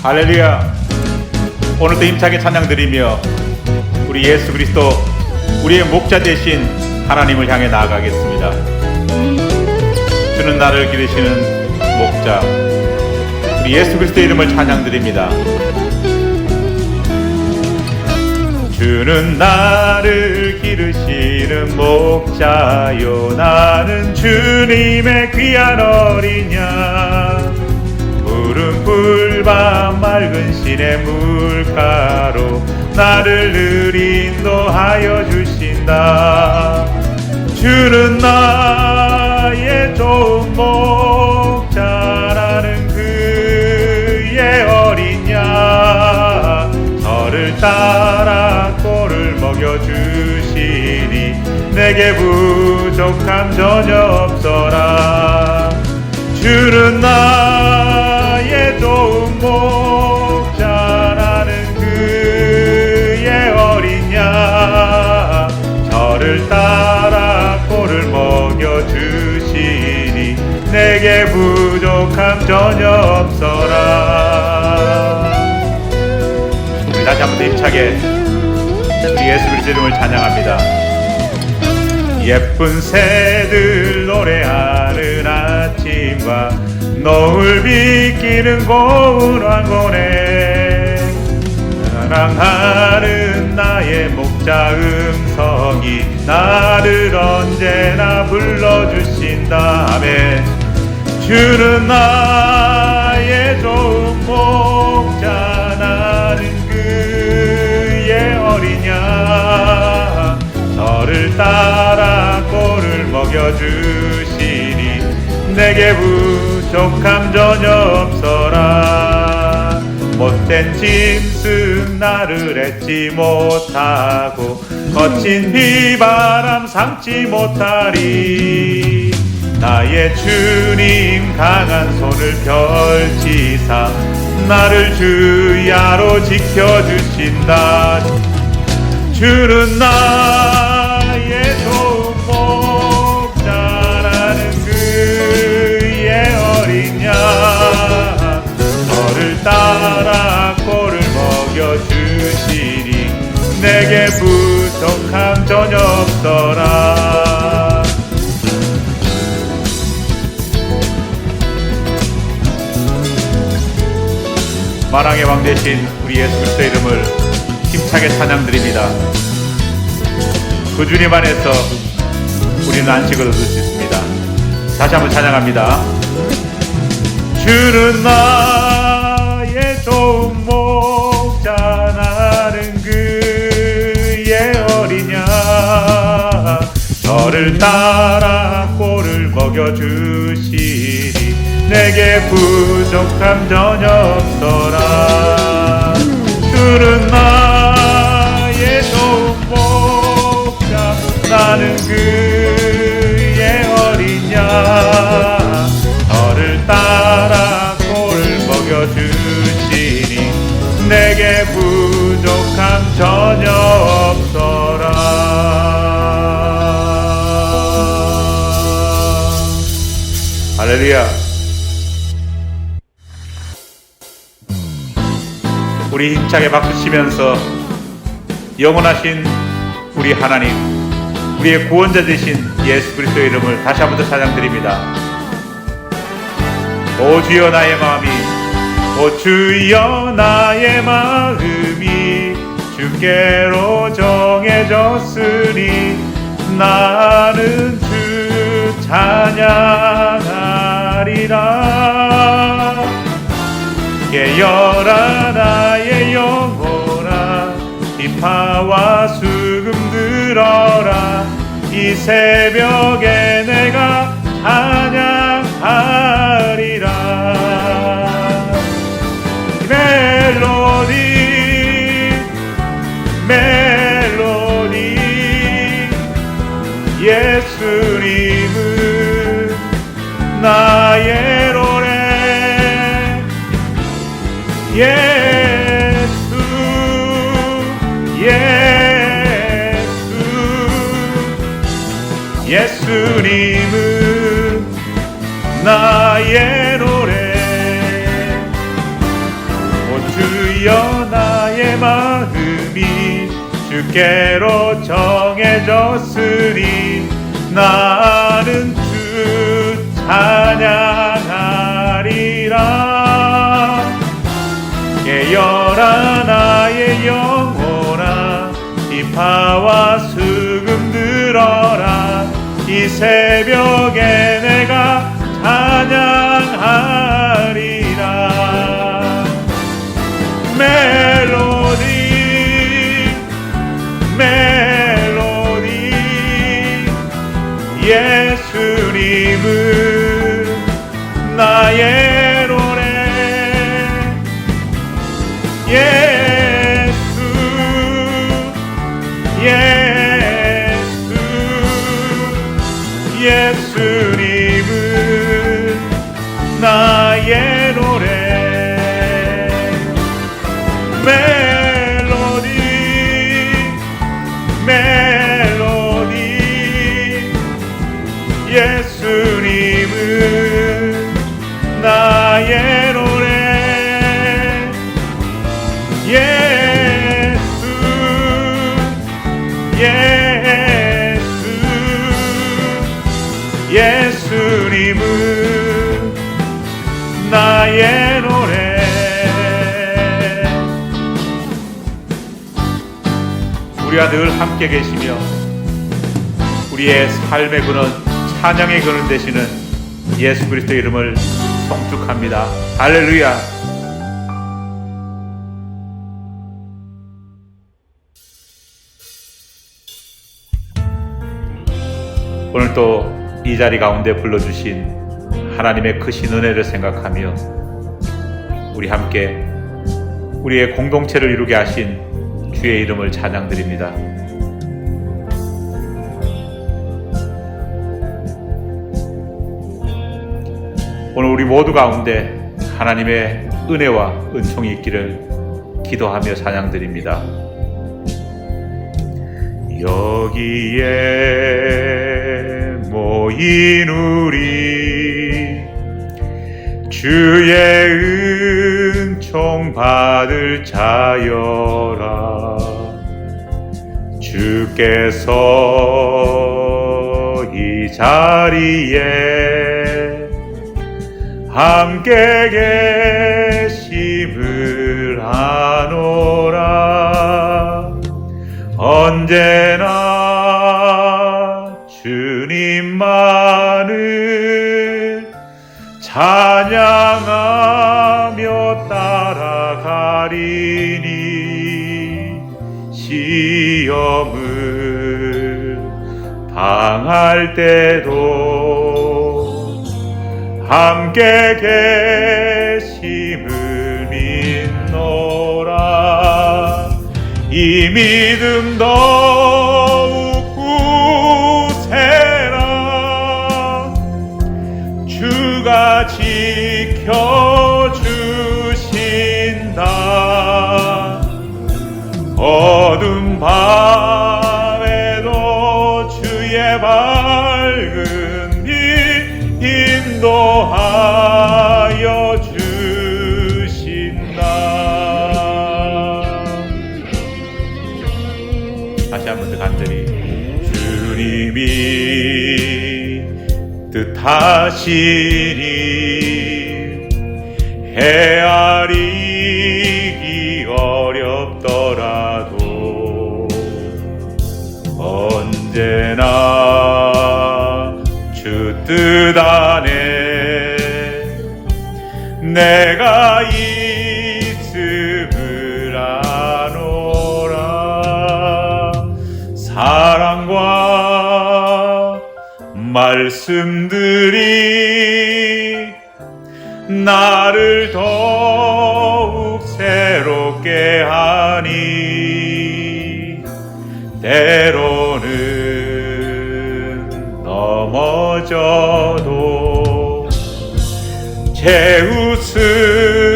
할렐루야. 오늘도 힘차게 찬양드리며 우리 예수 그리스도 우리의 목자 되신 하나님을 향해 나아가겠습니다. 주는 나를 기르시는 목자 우리 예수 그리스도의 이름을 찬양드립니다. 주는 나를 기르시는 목자요, 나는 주님의 귀한 어린 양. 푸른 풀밭 맑은 시내 물가로 나를 늘 인도하여 주신다. 주는 나의 좋은 목자라는 그의 어린 양. 저를 따라 꼴을 먹여주시니 내게 부족함 전혀 없어라. 주는 나의 좋은 목자라는 그의 어린 양. 저를 따라 꼴을 먹여주시니 내게 부족함 전혀 없어라. 우리 다시 한번 힘차게 우리 예수 그리스도 이름을 찬양합니다. 예쁜 새들 노래하는 아침과 노을 비끼는 고운 황혼에 사랑하는 나의 목자 음성이 나를 언제나 불러주신다. 아멘. 주는 나의 좋은 목자, 나는 그의 어린 양. 저를 따라 꼴을 먹여주시니 내게 부족함 전혀 없어라. 못된 짐승 나를 엣지 못하고 거친 비바람 삼지 못하리. 나의 주님 강한 손을 펼치사 나를 주야로 지켜주신다. 주는 나의 좋은 목자라는 그의 어린 양. 저를 따라 꼴을 먹여주시니 내게 부족함 전혀 없어라. 만왕의 왕 되신 우리 예수 그리스도의 이름을 힘차게 찬양드립니다. 그 주님 안에서 우리는 안식을 얻을 수 있습니다. 다시 한번 찬양합니다. 주는 나의 좋은 목자, 나는 그의 어린 양. 저를 따라 꼴을 먹여주시니 내게 부족함 전혀 없어라. 주는 나의 좋은 목자, 나는 그의 어린 양. 저를 따라 꼴을 먹여주시니 내게 부족함 전혀 없어라. 할렐루야. 우리 힘차게 박수치면서 영원하신 우리 하나님, 우리의 구원자 되신 예수 그리스도의 이름을 다시 한번 더 찬양드립니다. 오 주여 나의 마음이, 오 주여 나의 마음이 주께로 정해졌으니 나는 주 찬양하리라. 깨어라 나의 영혼아, 기파와 수금 들어라. 이 새벽에 내가 찬양하리라. 멜로디 예수님은 나의 노래. 예수님은 나의 노래. 오 주께로 정해졌으니 나는 주 찬양하리라. 깨어라 나의 영혼아, 비파와 수금 들어라. 이 새벽에 내가 찬양하리라. 멜로디 예수님은 나의 노래. 예수님은 나의 노래. 멜로디 예수님은 나의 노래. 예수님은 나의 노래. 우리와 늘 함께 계시며 우리의 삶의 근원, 찬양의 근원 되시는 예수 그리스도의 이름을 송축합니다. 할렐루야. 오늘 또 이 자리 가운데 불러주신 하나님의 크신 은혜를 생각하며 우리 함께 우리의 공동체를 이루게 하신 주의 이름을 찬양드립니다. 오늘 우리 모두 가운데 하나님의 은혜와 은총이 있기를 기도하며 찬양드립니다. 여기에 모인 우리 주의 은총 받을 자여라. 주께서 이 자리에 함께 계심을 아노라. 언제나 주님만을 찬양하며 따라가리니 시험을 당할 때도 함께 계심을 믿노라. 이 믿음 더욱 굳세라. 주가 지켜주신다. 어두운 밤에도 주의 밝은 빛 인도하여 주신다. 다시 한 번 더 간절히. 주님이 뜻하시니 헤아리기 어렵더라도 언제나 주 뜻 안에 내가 있음을 아노라. 사랑과 말씀들이 나를 더욱 새롭게 하니 때로는 넘어져도 제 우승리를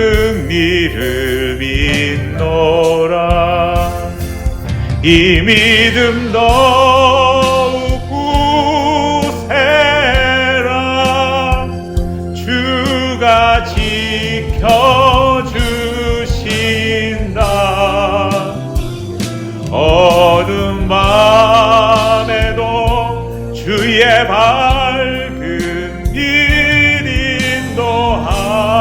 믿노라. 이 믿음 더욱 굳세라. 주가 지켜주신다. 우리의 밝은 길 인도하여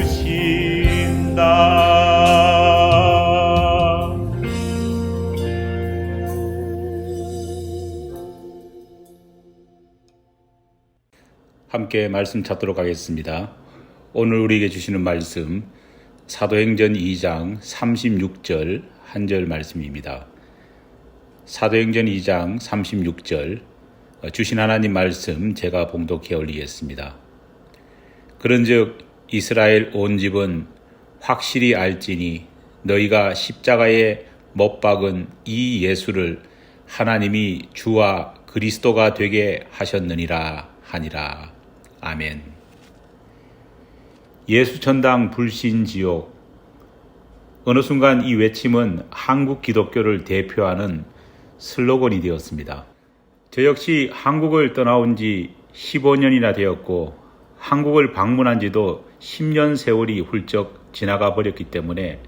주신다. 함께 말씀 찾도록 하겠습니다. 오늘 우리에게 주시는 말씀 사도행전 2장 36절 한 절 말씀입니다. 사도행전 2장 36절 주신 하나님 말씀 제가 봉독해 올리겠습니다. 그런즉 이스라엘 온 집은 확실히 알지니 너희가 십자가에 못 박은 이 예수를 하나님이 주와 그리스도가 되게 하셨느니라 하니라. 아멘. 예수 천당 불신 지옥. 어느 순간 이 외침은 한국 기독교를 대표하는 슬로건이 되었습니다. 저 역시 한국을 떠나온 지 15년이나 되었고 한국을 방문한 지도 10년 세월이 훌쩍 지나가 버렸기 때문에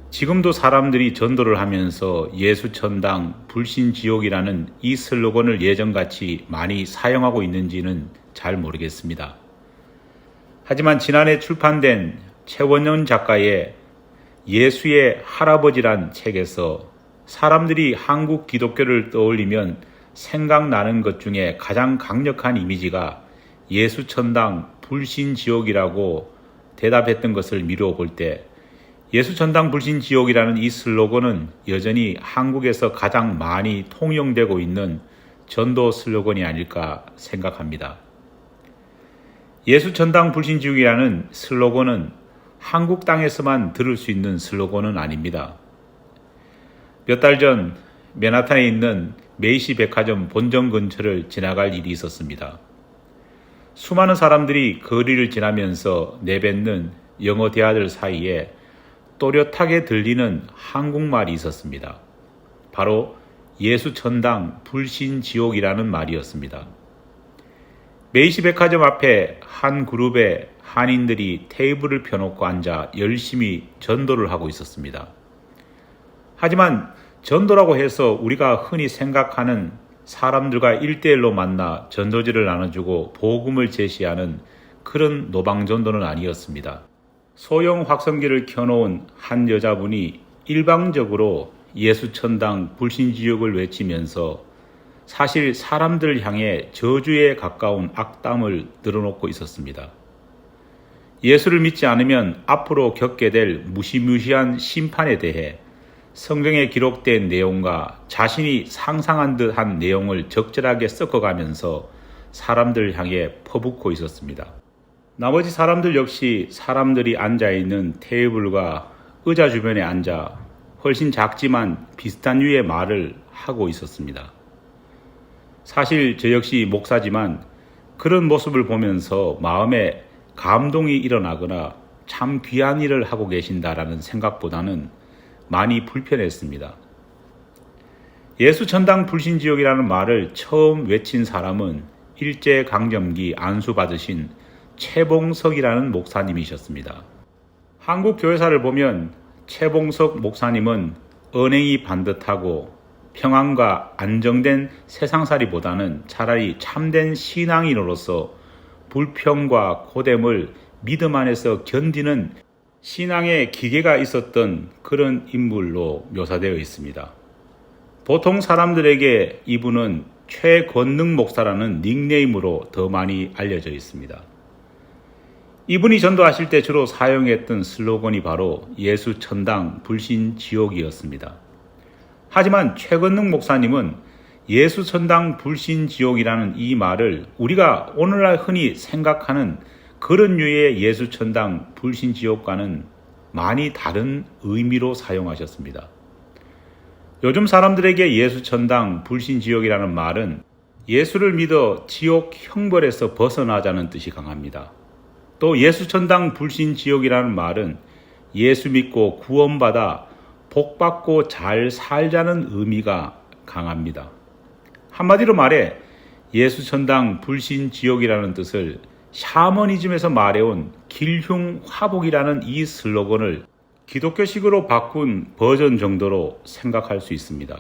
지금도 사람들이 전도를 하면서 예수 천당 불신 지옥이라는 이 슬로건을 예전같이 많이 사용하고 있는지는 잘 모르겠습니다. 하지만 지난해 출판된 최원년 작가의 예수의 할아버지란 책에서 사람들이 한국 기독교를 떠올리면 생각나는 것 중에 가장 강력한 이미지가 예수 천당 불신 지옥이라고 대답했던 것을 미루어 볼 때 예수 천당 불신 지옥이라는 이 슬로건은 여전히 한국에서 가장 많이 통용되고 있는 전도 슬로건이 아닐까 생각합니다. 예수 천당 불신 지옥이라는 슬로건은 한국 땅에서만 들을 수 있는 슬로건은 아닙니다. 몇 달 전 맨하탄에 있는 메이시 백화점 본점 근처를 지나갈 일이 있었습니다. 수많은 사람들이 거리를 지나면서 내뱉는 영어 대화들 사이에 또렷하게 들리는 한국말이 있었습니다. 바로 예수 천당 불신 지옥이라는 말이었습니다. 메이시 백화점 앞에 한 그룹의 한인들이 테이블을 펴놓고 앉아 열심히 전도를 하고 있었습니다. 하지만 전도라고 해서 우리가 흔히 생각하는 사람들과 1대1로 만나 전도지를 나눠주고 복음을 제시하는 그런 노방전도는 아니었습니다. 소형 확성기를 켜놓은 한 여자분이 일방적으로 예수 천당 불신지옥을 외치면서 사실 사람들을 향해 저주에 가까운 악담을 늘어놓고 있었습니다. 예수를 믿지 않으면 앞으로 겪게 될 무시무시한 심판에 대해 성경에 기록된 내용과 자신이 상상한 듯한 내용을 적절하게 섞어가면서 사람들을 향해 퍼붓고 있었습니다. 나머지 사람들 역시 사람들이 앉아있는 테이블과 의자 주변에 앉아 훨씬 작지만 비슷한 류의 말을 하고 있었습니다. 사실 저 역시 목사지만 그런 모습을 보면서 마음에 감동이 일어나거나 참 귀한 일을 하고 계신다라는 생각보다는 많이 불편했습니다. 예수 천당 불신지옥이라는 말을 처음 외친 사람은 일제강점기 안수받으신 최봉석이라는 목사님이셨습니다. 한국 교회사를 보면 최봉석 목사님은 언행이 반듯하고 평안과 안정된 세상살이보다는 차라리 참된 신앙인으로서 불평과 고됨을 믿음 안에서 견디는 신앙의 기계가 있었던 그런 인물로 묘사되어 있습니다. 보통 사람들에게 이분은 최권능 목사라는 닉네임으로 더 많이 알려져 있습니다. 이분이 전도하실 때 주로 사용했던 슬로건이 바로 예수 천당 불신 지옥이었습니다. 하지만 최건능 목사님은 예수 천당 불신 지옥이라는 이 말을 우리가 오늘날 흔히 생각하는 그런 류의 예수 천당 불신 지옥과는 많이 다른 의미로 사용하셨습니다. 요즘 사람들에게 예수 천당 불신 지옥이라는 말은 예수를 믿어 지옥 형벌에서 벗어나자는 뜻이 강합니다. 또 예수 천당 불신 지옥이라는 말은 예수 믿고 구원받아 복받고 잘 살자는 의미가 강합니다. 한마디로 말해 예수 천당 불신 지옥이라는 뜻을 샤머니즘에서 말해온 길흉 화복이라는 이 슬로건을 기독교식으로 바꾼 버전 정도로 생각할 수 있습니다.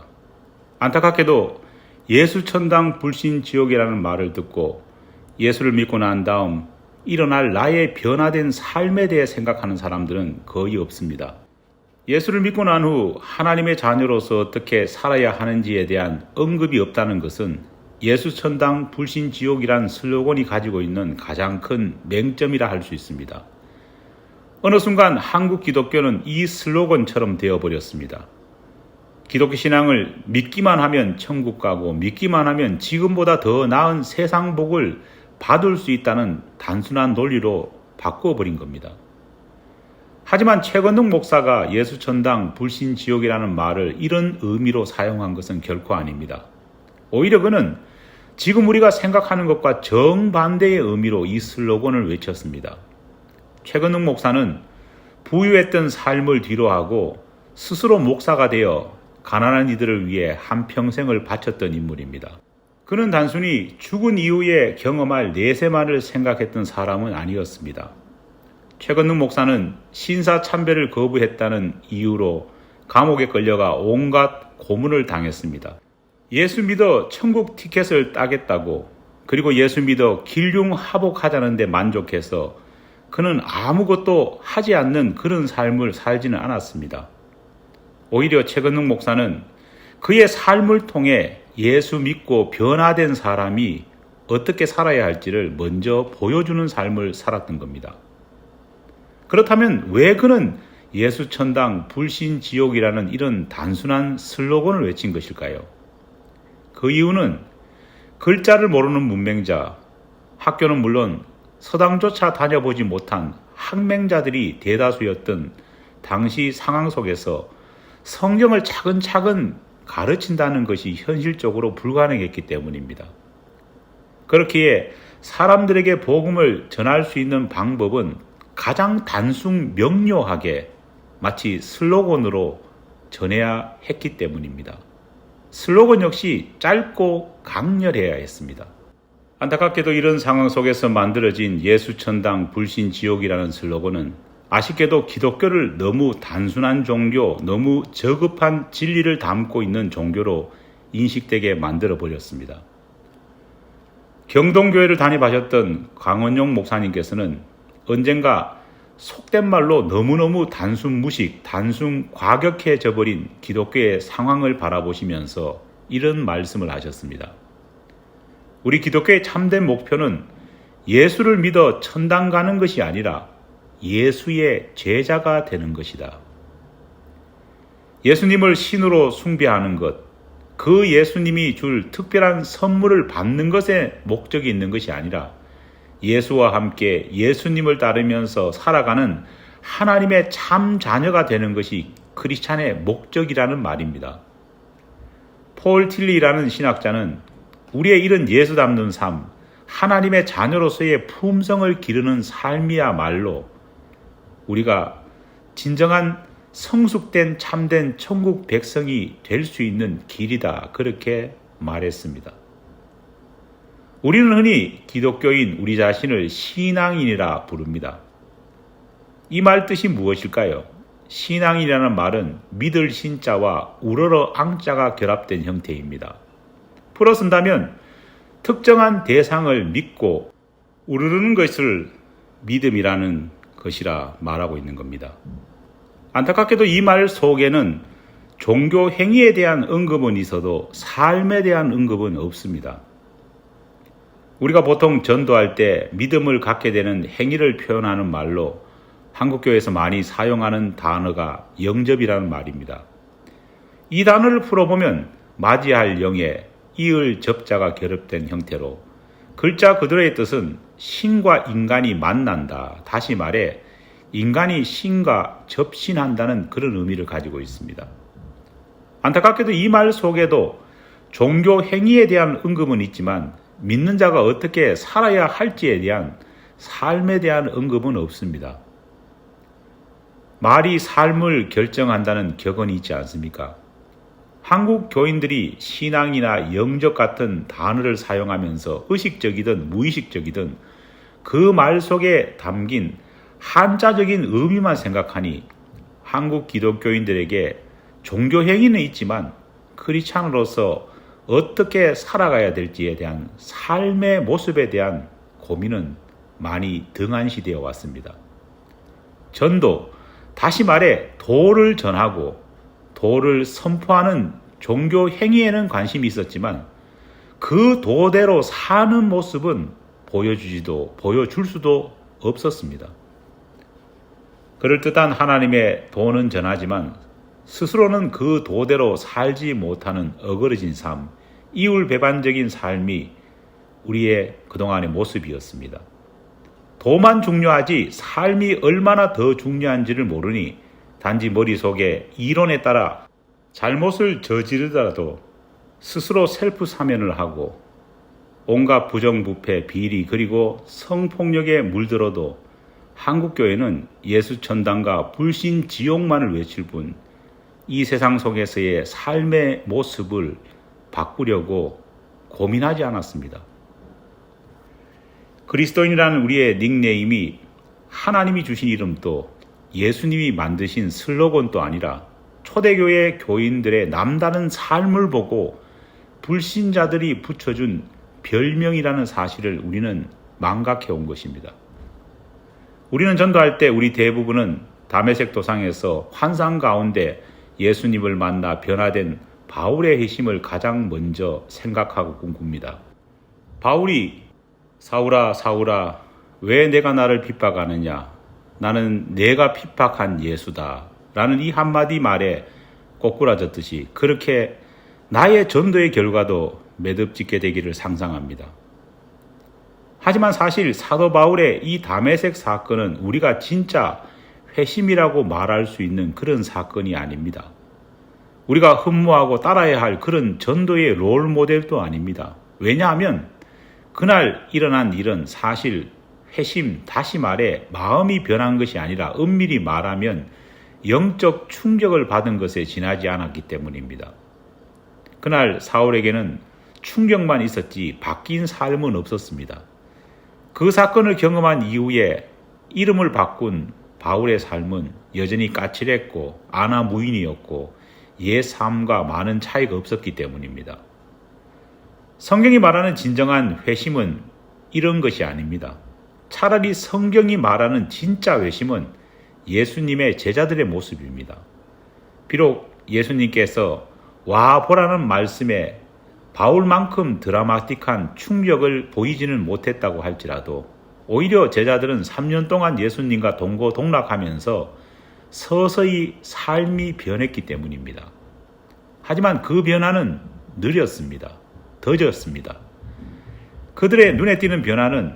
안타깝게도 예수 천당 불신 지옥이라는 말을 듣고 예수를 믿고 난 다음 일어날 나의 변화된 삶에 대해 생각하는 사람들은 거의 없습니다. 예수를 믿고 난 후 하나님의 자녀로서 어떻게 살아야 하는지에 대한 언급이 없다는 것은 예수 천당 불신 지옥이란 슬로건이 가지고 있는 가장 큰 맹점이라 할 수 있습니다. 어느 순간 한국 기독교는 이 슬로건처럼 되어버렸습니다. 기독교 신앙을 믿기만 하면 천국 가고 믿기만 하면 지금보다 더 나은 세상 복을 받을 수 있다는 단순한 논리로 바꾸어버린 겁니다. 하지만 최건동 목사가 예수천당 불신지옥이라는 말을 이런 의미로 사용한 것은 결코 아닙니다. 오히려 그는 지금 우리가 생각하는 것과 정반대의 의미로 이 슬로건을 외쳤습니다. 최건동 목사는 부유했던 삶을 뒤로하고 스스로 목사가 되어 가난한 이들을 위해 한평생을 바쳤던 인물입니다. 그는 단순히 죽은 이후에 경험할 내세만을 생각했던 사람은 아니었습니다. 최건능 목사는 신사참배를 거부했다는 이유로 감옥에 끌려가 온갖 고문을 당했습니다. 예수 믿어 천국 티켓을 따겠다고, 그리고 예수 믿어 길흉하복하자는 데 만족해서 그는 아무것도 하지 않는 그런 삶을 살지는 않았습니다. 오히려 최건능 목사는 그의 삶을 통해 예수 믿고 변화된 사람이 어떻게 살아야 할지를 먼저 보여주는 삶을 살았던 겁니다. 그렇다면 왜 그는 예수천당 불신지옥이라는 이런 단순한 슬로건을 외친 것일까요? 그 이유는 글자를 모르는 문맹자, 학교는 물론 서당조차 다녀보지 못한 학맹자들이 대다수였던 당시 상황 속에서 성경을 차근차근 가르친다는 것이 현실적으로 불가능했기 때문입니다. 그렇기에 사람들에게 복음을 전할 수 있는 방법은 가장 단순 명료하게 마치 슬로건으로 전해야 했기 때문입니다. 슬로건 역시 짧고 강렬해야 했습니다. 안타깝게도 이런 상황 속에서 만들어진 예수천당 불신지옥이라는 슬로건은 아쉽게도 기독교를 너무 단순한 종교, 너무 저급한 진리를 담고 있는 종교로 인식되게 만들어버렸습니다. 경동교회를 담임하셨던 강원용 목사님께서는 언젠가 속된 말로 너무너무 단순 무식, 단순 과격해져 버린 기독교의 상황을 바라보시면서 이런 말씀을 하셨습니다. 우리 기독교의 참된 목표는 예수를 믿어 천당 가는 것이 아니라 예수의 제자가 되는 것이다. 예수님을 신으로 숭배하는 것, 그 예수님이 줄 특별한 선물을 받는 것에 목적이 있는 것이 아니라 예수와 함께 예수님을 따르면서 살아가는 하나님의 참 자녀가 되는 것이 크리스찬의 목적이라는 말입니다. 폴 틸리라는 신학자는 우리의 이런 예수 닮는 삶, 하나님의 자녀로서의 품성을 기르는 삶이야말로 우리가 진정한 성숙된 참된 천국 백성이 될 수 있는 길이다, 그렇게 말했습니다. 우리는 흔히 기독교인 우리 자신을 신앙인이라 부릅니다. 이 말 뜻이 무엇일까요? 신앙이라는 말은 믿을 신자와 우러러 앙자가 결합된 형태입니다. 풀어 쓴다면 특정한 대상을 믿고 우르르는 것을 믿음이라는 것이라 말하고 있는 겁니다. 안타깝게도 이 말 속에는 종교 행위에 대한 언급은 있어도 삶에 대한 언급은 없습니다. 우리가 보통 전도할 때 믿음을 갖게 되는 행위를 표현하는 말로 한국교회에서 많이 사용하는 단어가 영접이라는 말입니다. 이 단어를 풀어보면 맞이할 영에 이을 접자가 결합된 형태로 글자 그대로의 뜻은 신과 인간이 만난다. 다시 말해 인간이 신과 접신한다는 그런 의미를 가지고 있습니다. 안타깝게도 이 말 속에도 종교 행위에 대한 언급은 있지만 믿는 자가 어떻게 살아야 할지에 대한 삶에 대한 언급은 없습니다. 말이 삶을 결정한다는 격언이 있지 않습니까? 한국 교인들이 신앙이나 영접 같은 단어를 사용하면서 의식적이든 무의식적이든 그 말 속에 담긴 한자적인 의미만 생각하니 한국 기독교인들에게 종교 행위는 있지만 크리스찬으로서 어떻게 살아가야 될지에 대한 삶의 모습에 대한 고민은 많이 등한시되어 왔습니다. 전도, 다시 말해 도를 전하고 도를 선포하는 종교 행위에는 관심이 있었지만 그 도대로 사는 모습은 보여줄 수도 없었습니다. 그럴듯한 하나님의 도는 전하지만 스스로는 그 도대로 살지 못하는 어그러진 삶, 이율배반적인 삶이 우리의 그동안의 모습이었습니다. 도만 중요하지 삶이 얼마나 더 중요한지를 모르니 단지 머릿속에 이론에 따라 잘못을 저지르더라도 스스로 셀프 사면을 하고 온갖 부정부패, 비리 그리고 성폭력에 물들어도 한국교회는 예수천당과 불신지옥만을 외칠 뿐 이 세상 속에서의 삶의 모습을 바꾸려고 고민하지 않았습니다. 그리스도인이라는 우리의 닉네임이 하나님이 주신 이름도 예수님이 만드신 슬로건도 아니라 초대교회 교인들의 남다른 삶을 보고 불신자들이 붙여준 별명이라는 사실을 우리는 망각해 온 것입니다. 우리는 전도할 때 우리 대부분은 다메섹 도상에서 환상 가운데 예수님을 만나 변화된 바울의 회심을 가장 먼저 생각하고 꿈꿉니다. 바울이 사울아 사울아 왜 내가 나를 핍박하느냐 나는 내가 핍박한 예수다 라는 이 한마디 말에 꼬꾸라졌듯이 그렇게 나의 전도의 결과도 매듭짓게 되기를 상상합니다. 하지만 사실 사도 바울의 이 다메섹 사건은 우리가 진짜 회심이라고 말할 수 있는 그런 사건이 아닙니다. 우리가 흠모하고 따라야 할 그런 전도의 롤 모델도 아닙니다. 왜냐하면 그날 일어난 일은 사실 회심, 다시 말해 마음이 변한 것이 아니라 엄밀히 말하면 영적 충격을 받은 것에 지나지 않았기 때문입니다. 그날 사울에게는 충격만 있었지 바뀐 삶은 없었습니다. 그 사건을 경험한 이후에 이름을 바꾼 바울의 삶은 여전히 까칠했고 아나무인이었고 옛 삶과 많은 차이가 없었기 때문입니다. 성경이 말하는 진정한 회심은 이런 것이 아닙니다. 차라리 성경이 말하는 진짜 회심은 예수님의 제자들의 모습입니다. 비록 예수님께서 와 보라는 말씀에 바울만큼 드라마틱한 충격을 보이지는 못했다고 할지라도 오히려 제자들은 3년 동안 예수님과 동고동락하면서 서서히 삶이 변했기 때문입니다. 하지만 그 변화는 느렸습니다. 더뎠습니다. 그들의 눈에 띄는 변화는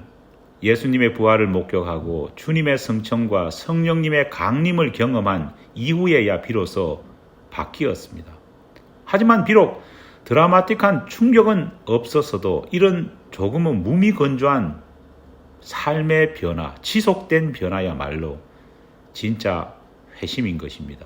예수님의 부활을 목격하고 주님의 성천과 성령님의 강림을 경험한 이후에야 비로소 바뀌었습니다. 하지만 비록 드라마틱한 충격은 없었어도 이런 조금은 무미건조한 삶의 변화, 지속된 변화야말로 진짜 회심인 것입니다.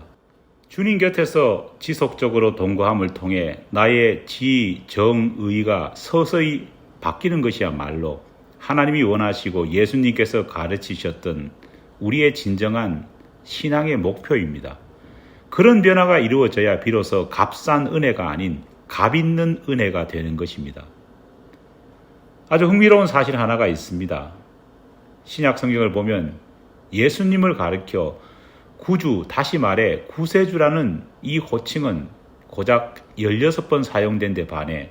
주님 곁에서 지속적으로 동거함을 통해 나의 지, 정, 의가 서서히 바뀌는 것이야말로 하나님이 원하시고 예수님께서 가르치셨던 우리의 진정한 신앙의 목표입니다. 그런 변화가 이루어져야 비로소 값싼 은혜가 아닌 값 있는 은혜가 되는 것입니다. 아주 흥미로운 사실 하나가 있습니다. 신약 성경을 보면 예수님을 가리켜 구주, 다시 말해 구세주라는 이 호칭은 고작 16번 사용된 데 반해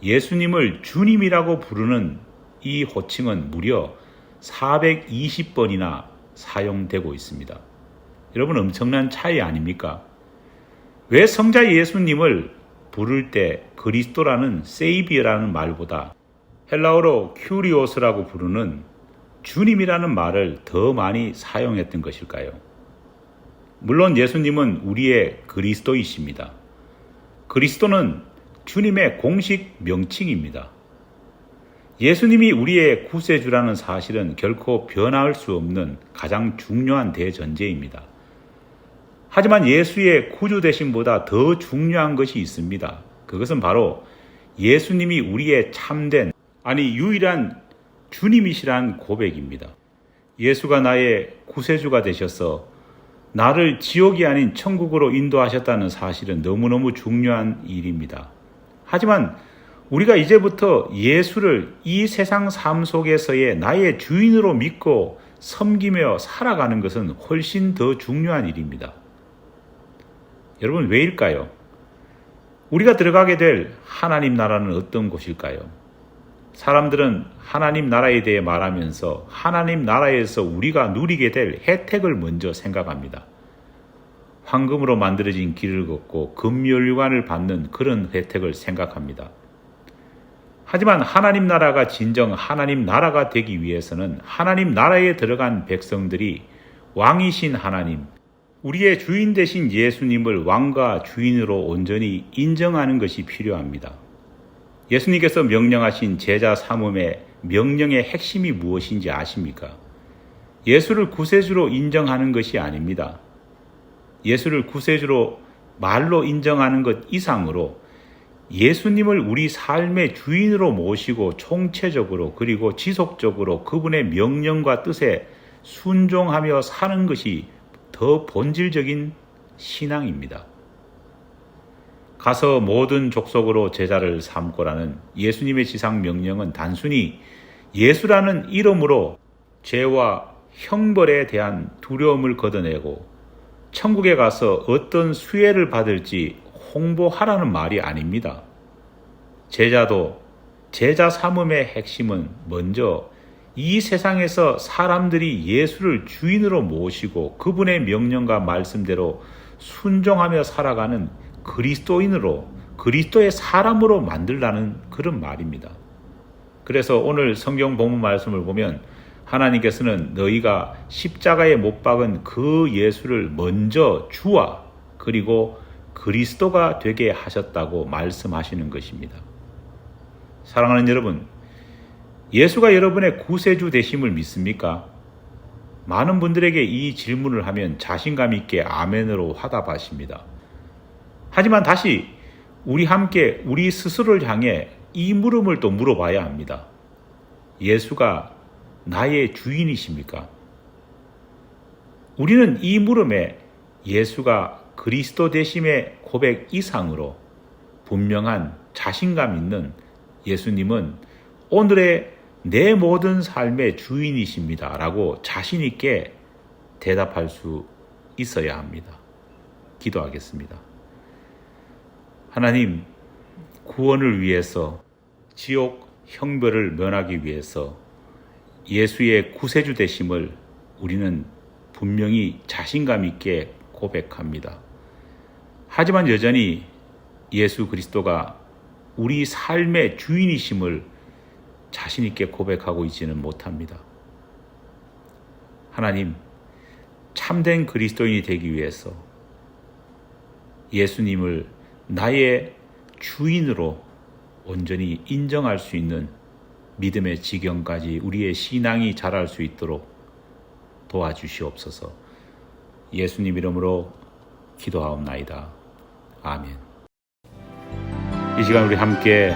예수님을 주님이라고 부르는 이 호칭은 무려 420번이나 사용되고 있습니다. 여러분 엄청난 차이 아닙니까? 왜 성자 예수님을 부를 때 그리스도라는 세이비어라는 말보다 헬라어로 큐리오스라고 부르는 주님이라는 말을 더 많이 사용했던 것일까요? 물론 예수님은 우리의 그리스도이십니다. 그리스도는 주님의 공식 명칭입니다. 예수님이 우리의 구세주라는 사실은 결코 변할 수 없는 가장 중요한 대전제입니다. 하지만 예수의 구주 되심보다 더 중요한 것이 있습니다. 그것은 바로 예수님이 우리의 참된, 아니 유일한 주님이시란 고백입니다. 예수가 나의 구세주가 되셔서 나를 지옥이 아닌 천국으로 인도하셨다는 사실은 너무너무 중요한 일입니다. 하지만 우리가 이제부터 예수를 이 세상 삶 속에서의 나의 주인으로 믿고 섬기며 살아가는 것은 훨씬 더 중요한 일입니다. 여러분, 왜일까요? 우리가 들어가게 될 하나님 나라는 어떤 곳일까요? 사람들은 하나님 나라에 대해 말하면서 하나님 나라에서 우리가 누리게 될 혜택을 먼저 생각합니다. 황금으로 만들어진 길을 걷고 금연류관을 받는 그런 혜택을 생각합니다. 하지만 하나님 나라가 진정 하나님 나라가 되기 위해서는 하나님 나라에 들어간 백성들이 왕이신 하나님, 우리의 주인 되신 예수님을 왕과 주인으로 온전히 인정하는 것이 필요합니다. 예수님께서 명령하신 제자 삼음의 명령의 핵심이 무엇인지 아십니까? 예수를 구세주로 인정하는 것이 아닙니다. 예수를 구세주로 말로 인정하는 것 이상으로 예수님을 우리 삶의 주인으로 모시고 총체적으로 그리고 지속적으로 그분의 명령과 뜻에 순종하며 사는 것이 더 본질적인 신앙입니다. 가서 모든 족속으로 제자를 삼고라는 예수님의 지상 명령은 단순히 예수라는 이름으로 죄와 형벌에 대한 두려움을 걷어내고 천국에 가서 어떤 수혜를 받을지 홍보하라는 말이 아닙니다. 제자도 제자 삼음의 핵심은 먼저 이 세상에서 사람들이 예수를 주인으로 모시고 그분의 명령과 말씀대로 순종하며 살아가는 그리스도인으로 그리스도의 사람으로 만들라는 그런 말입니다. 그래서 오늘 성경 본문 말씀을 보면 하나님께서는 너희가 십자가에 못 박은 그 예수를 먼저 주와 그리고 그리스도가 되게 하셨다고 말씀하시는 것입니다. 사랑하는 여러분, 예수가 여러분의 구세주 되심을 믿습니까? 많은 분들에게 이 질문을 하면 자신감 있게 아멘으로 화답하십니다. 하지만 다시 우리 함께 우리 스스로를 향해 이 물음을 또 물어봐야 합니다. 예수가 나의 주인이십니까? 우리는 이 물음에 예수가 그리스도 되심의 고백 이상으로 분명한 자신감 있는 예수님은 오늘의 내 모든 삶의 주인이십니다 라고 자신 있게 대답할 수 있어야 합니다. 기도하겠습니다. 하나님, 구원을 위해서 지옥 형벌을 면하기 위해서 예수의 구세주 되심을 우리는 분명히 자신감 있게 고백합니다. 하지만 여전히 예수 그리스도가 우리 삶의 주인이심을 자신 있게 고백하고 있지는 못합니다. 하나님, 참된 그리스도인이 되기 위해서 예수님을 나의 주인으로 온전히 인정할 수 있는 믿음의 지경까지 우리의 신앙이 자랄 수 있도록 도와주시옵소서. 예수님 이름으로 기도하옵나이다. 아멘. 이 시간 우리 함께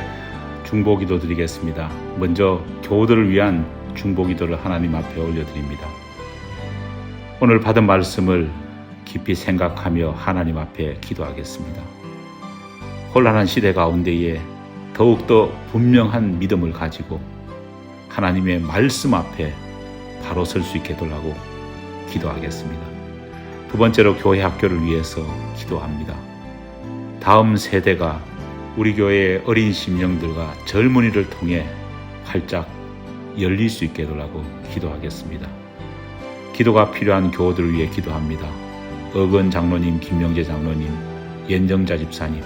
중보기도 드리겠습니다. 먼저 교우들을 위한 중보기도를 하나님 앞에 올려드립니다. 오늘 받은 말씀을 깊이 생각하며 하나님 앞에 기도하겠습니다. 혼란한 시대 가운데에 더욱더 분명한 믿음을 가지고 하나님의 말씀 앞에 바로 설 수 있게 해달라고 기도하겠습니다. 두 번째로 교회 학교를 위해서 기도합니다. 다음 세대가 우리 교회의 어린 심령들과 젊은이를 통해 활짝 열릴 수 있게 해달라고 기도하겠습니다. 기도가 필요한 교우들을 위해 기도합니다. 어건 장로님, 김명재 장로님, 연정자 집사님,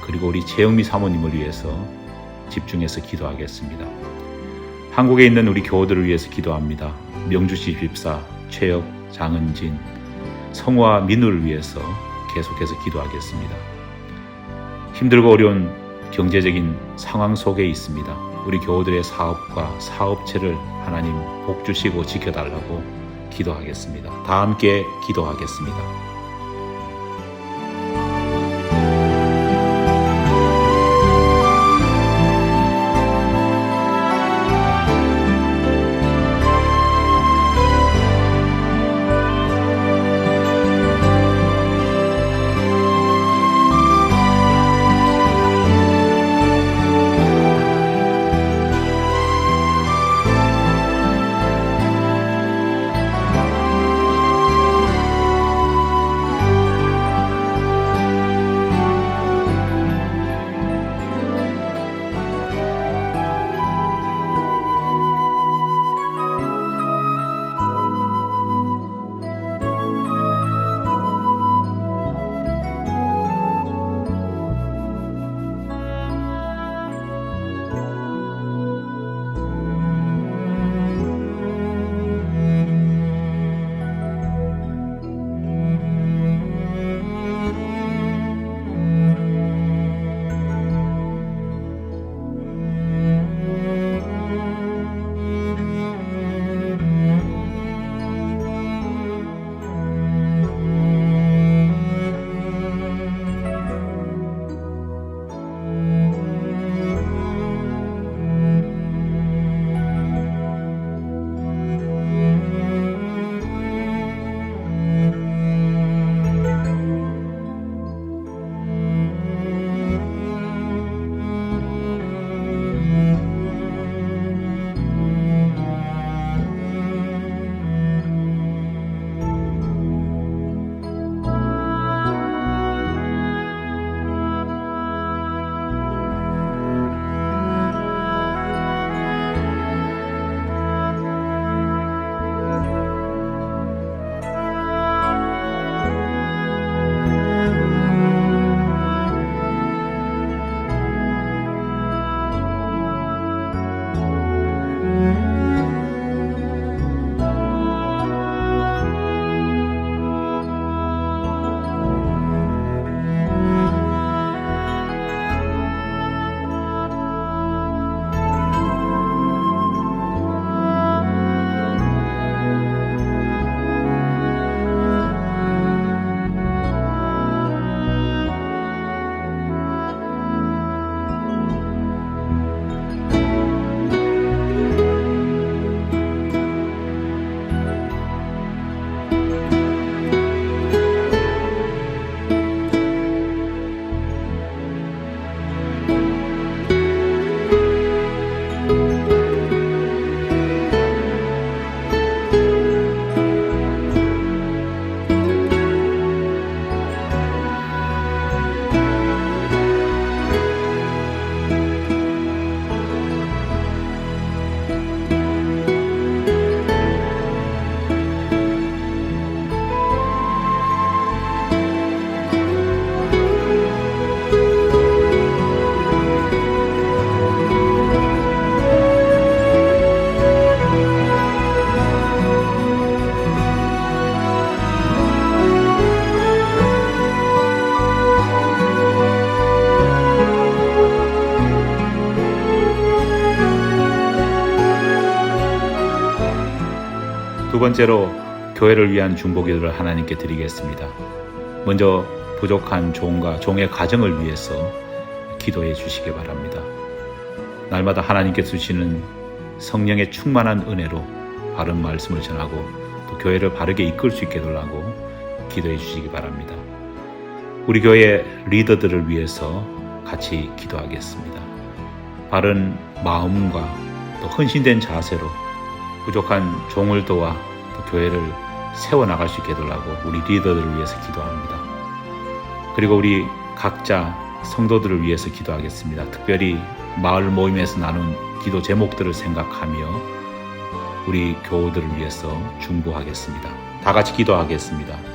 그리고 우리 최영미 사모님을 위해서 집중해서 기도하겠습니다. 한국에 있는 우리 교우들을 위해서 기도합니다. 명주시 집사, 최혁, 장은진, 성화, 민우를 위해서 계속해서 기도하겠습니다. 힘들고 어려운 경제적인 상황 속에 있습니다. 우리 교우들의 사업과 사업체를 하나님 복 주시고 지켜달라고 기도하겠습니다. 다 함께 기도하겠습니다. 두 번째로 교회를 위한 중보기도를 하나님께 드리겠습니다. 먼저 부족한 종과 종의 가정을 위해서 기도해 주시기 바랍니다. 날마다 하나님께서 주시는 성령의 충만한 은혜로 바른 말씀을 전하고 또 교회를 바르게 이끌 수 있게 해달라고 기도해 주시기 바랍니다. 우리 교회 리더들을 위해서 같이 기도하겠습니다. 바른 마음과 또 헌신된 자세로 부족한 종을 도와 또 교회를 세워나갈 수 있게 해달라고 우리 리더들을 위해서 기도합니다. 그리고 우리 각자 성도들을 위해서 기도하겠습니다. 특별히 마을 모임에서 나눈 기도 제목들을 생각하며 우리 교우들을 위해서 중보하겠습니다. 다 같이 기도하겠습니다.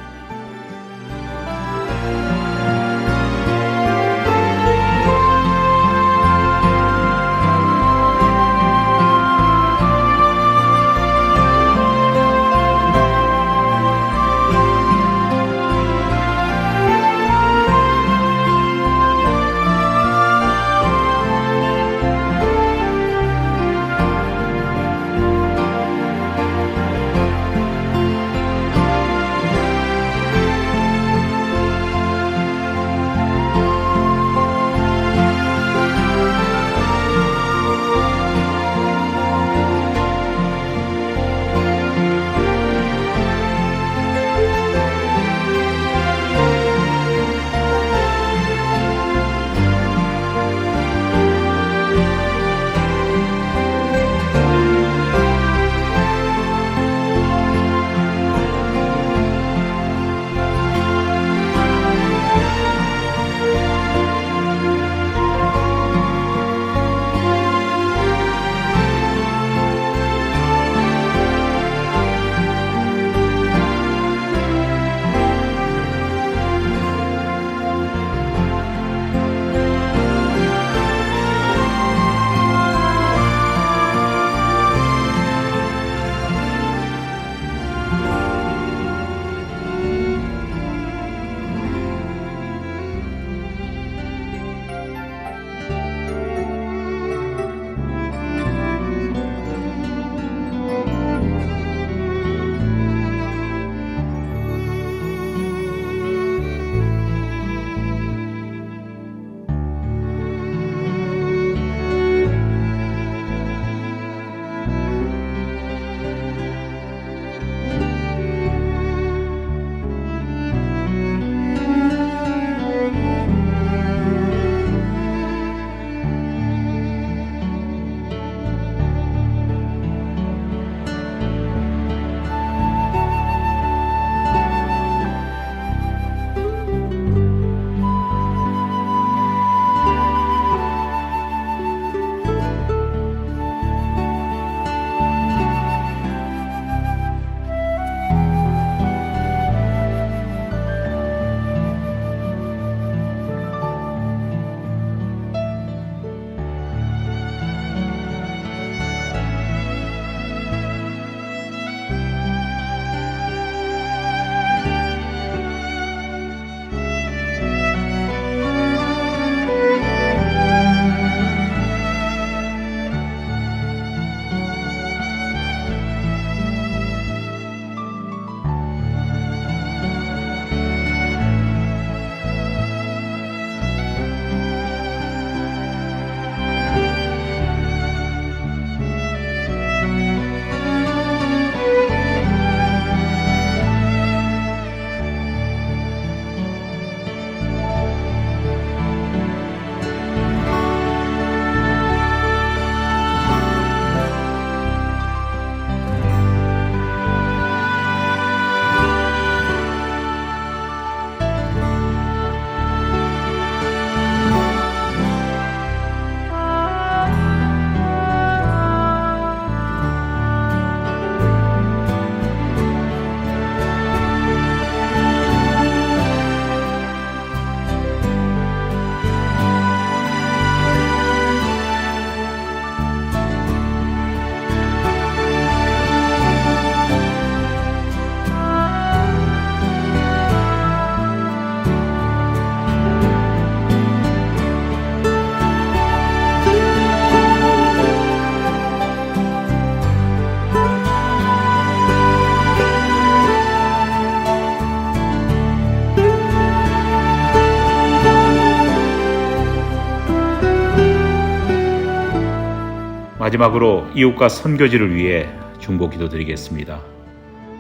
마지막으로 이웃과 선교지를 위해 중보 기도드리겠습니다.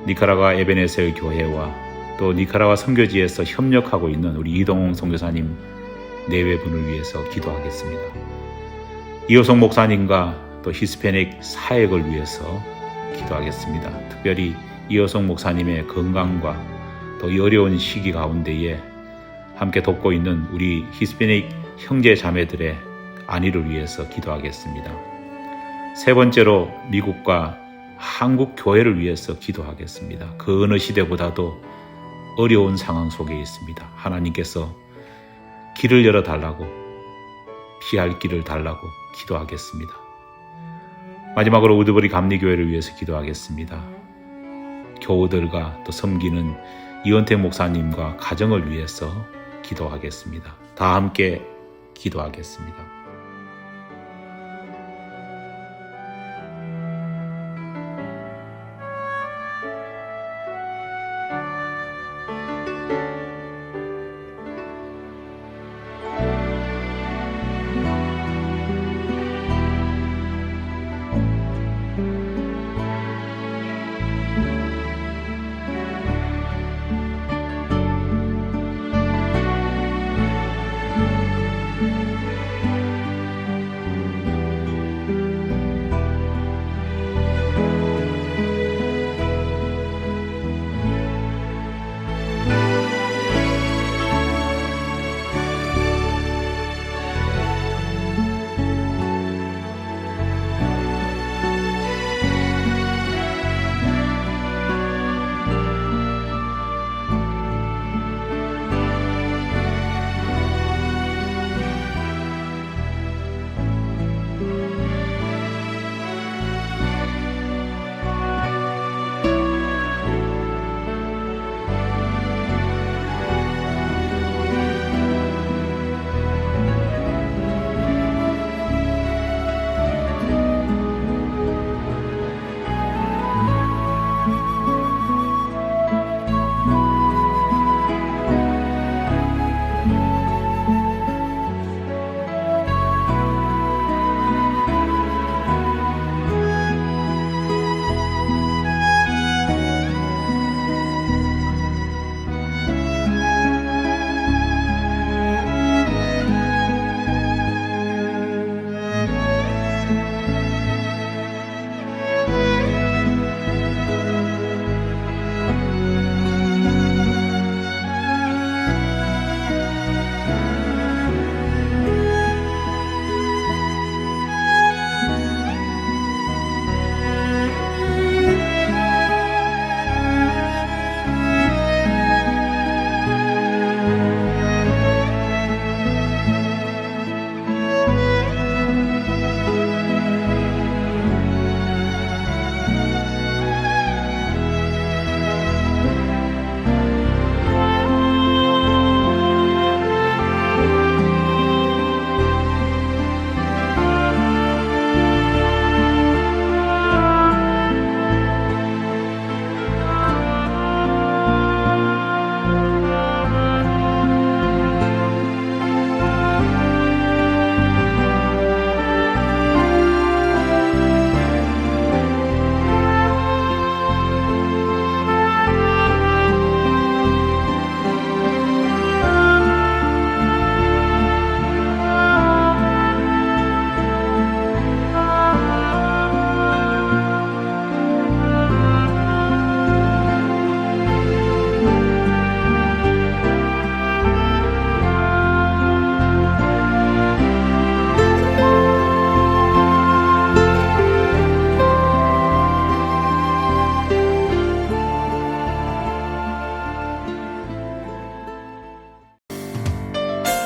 니카라과 에베네셀 교회와 또 니카라과 선교지에서 협력하고 있는 우리 이동홍 선교사님 내외분을 위해서 기도하겠습니다. 이호성 목사님과 또 히스패닉 사역을 위해서 기도하겠습니다. 특별히 이호성 목사님의 건강과 또 이 어려운 시기 가운데에 함께 돕고 있는 우리 히스패닉 형제 자매들의 안위를 위해서 기도하겠습니다. 세 번째로 미국과 한국 교회를 위해서 기도하겠습니다. 그 어느 시대보다도 어려운 상황 속에 있습니다. 하나님께서 길을 열어달라고, 피할 길을 달라고 기도하겠습니다. 마지막으로 우드버리 감리교회를 위해서 기도하겠습니다. 교우들과 또 섬기는 이원택 목사님과 가정을 위해서 기도하겠습니다. 다 함께 기도하겠습니다.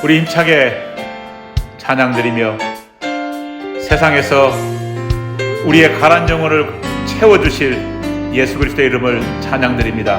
우리 힘차게 찬양드리며 세상에서 우리의 가란 영혼을 채워주실 예수 그리스도의 이름을 찬양드립니다.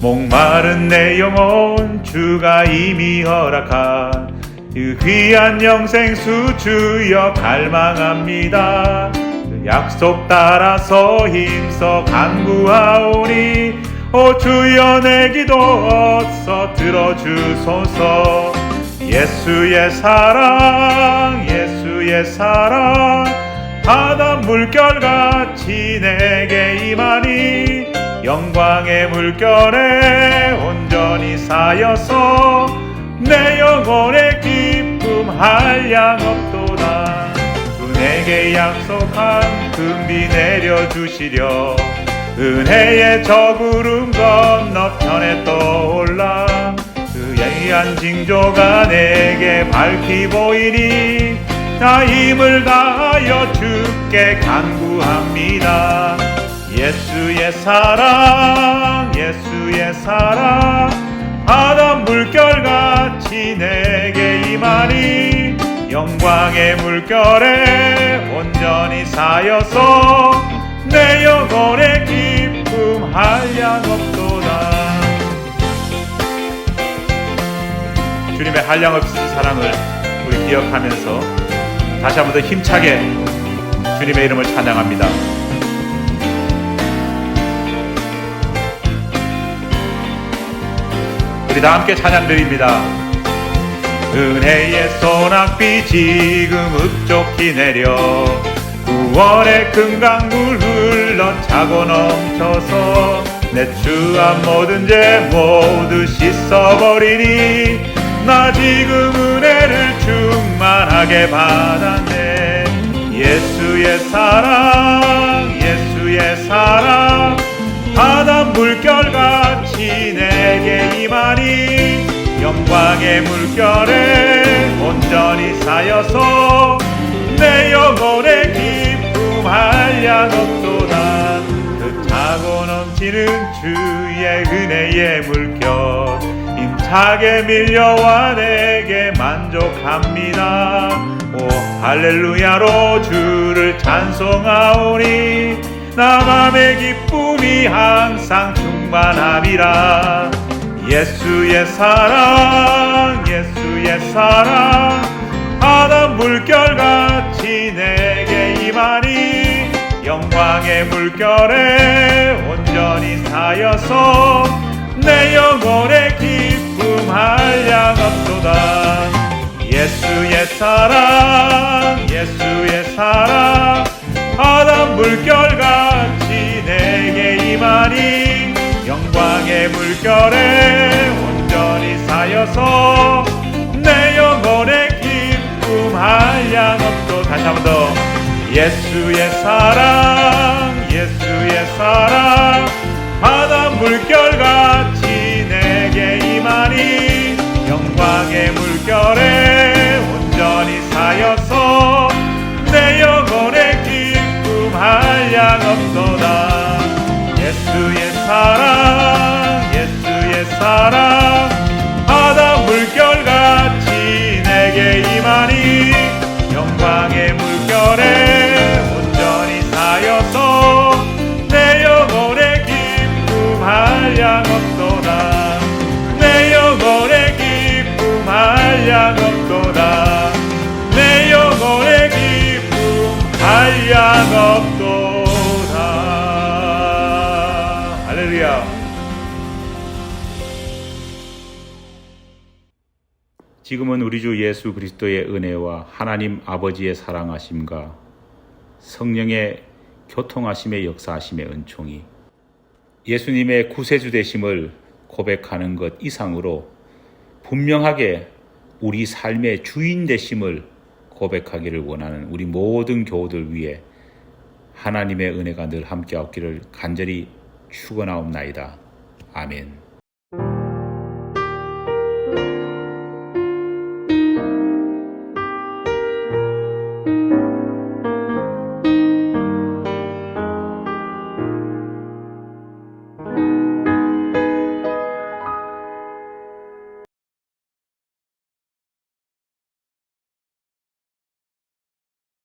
목마른 내 영혼 주가 이미 허락한 그 귀한 영생수 주여 갈망합니다. 그 약속 따라서 힘써 간구하오니 오 주여 내 기도 어서 들어주소서. 예수의 사랑 예수의 사랑 바다 물결같이 내게 임하니 영광의 물결에 온전히 쌓여서 내 영혼의 기쁨 한량없도다. 주 내게 약속한 금비 내려주시려 은혜의 저 구름 건너 편에 떠올라 그 예리한 징조가 내게 밝히 보이니 나 힘을 다하여 주께 간구합니다. 예수의 사랑 예수의 사랑 바다 물결같이 내게 임하니 영광의 물결에 온전히 쌓여서 내 영혼의 기쁨 한량없도다. 주님의 한량없는 사랑을 우리 기억하면서 다시 한 번 더 힘차게 주님의 이름을 찬양합니다. 우리 다 함께 찬양 드립니다. 은혜의 소낙비 지금 흡족히 내려 구원의 큰 강물 흘러 차고 넘쳐서 내 추한 모든 죄 모두 씻어버리니 나 지금 은혜를 충만하게 받았네. 예수의 사랑 예수의 사랑 바다 물결같이 내게 임하니 영광의 물결에 온전히 쌓여서 내 영혼의 기쁨 한량없도다. 그 차고 넘치는 주의 은혜의 물결 힘차게 밀려와 내게 만족합니다. 오 할렐루야로 주를 찬송하오니 나 맘의 기쁨이 항상 충만함이라. 예수의 사랑 예수의 사랑 바다 물결같이 내게 임하니 영광의 물결에 온전히 쌓여서 내 영혼의 기쁨 한량없도다. 예수의 사랑 예수의 사랑 바다 물결같이 내게 임하니 영광의 물결에 온전히 쌓여서 내 영혼의 기쁨 한량없도. 다시 한 번 더. 예수의 사랑 예수의 사랑 바다 물결같이 내게 임하니 영광의 물결에 온전히 쌓여서 내 영혼의 기쁨 한량없도다. 예수의 사랑 예수의 사랑 바다 물결같이 내게 임하니 영광의 물결에 온전히 쌓여서 내 영혼의 기쁨 한량없도다. 내 영혼의 기쁨 한량없도다. 내 영혼의 기쁨 한량없도다. 할렐루야. 지금은 우리 주 예수 그리스도의 은혜와 하나님 아버지의 사랑하심과 성령의 교통하심의 역사하심의 은총이 예수님의 구세주 되심을 고백하는 것 이상으로 분명하게 우리 삶의 주인 되심을 고백하기를 원하는 우리 모든 교우들 위해 하나님의 은혜가 늘 함께 없기를 간절히 축원하옵나이다. 아멘.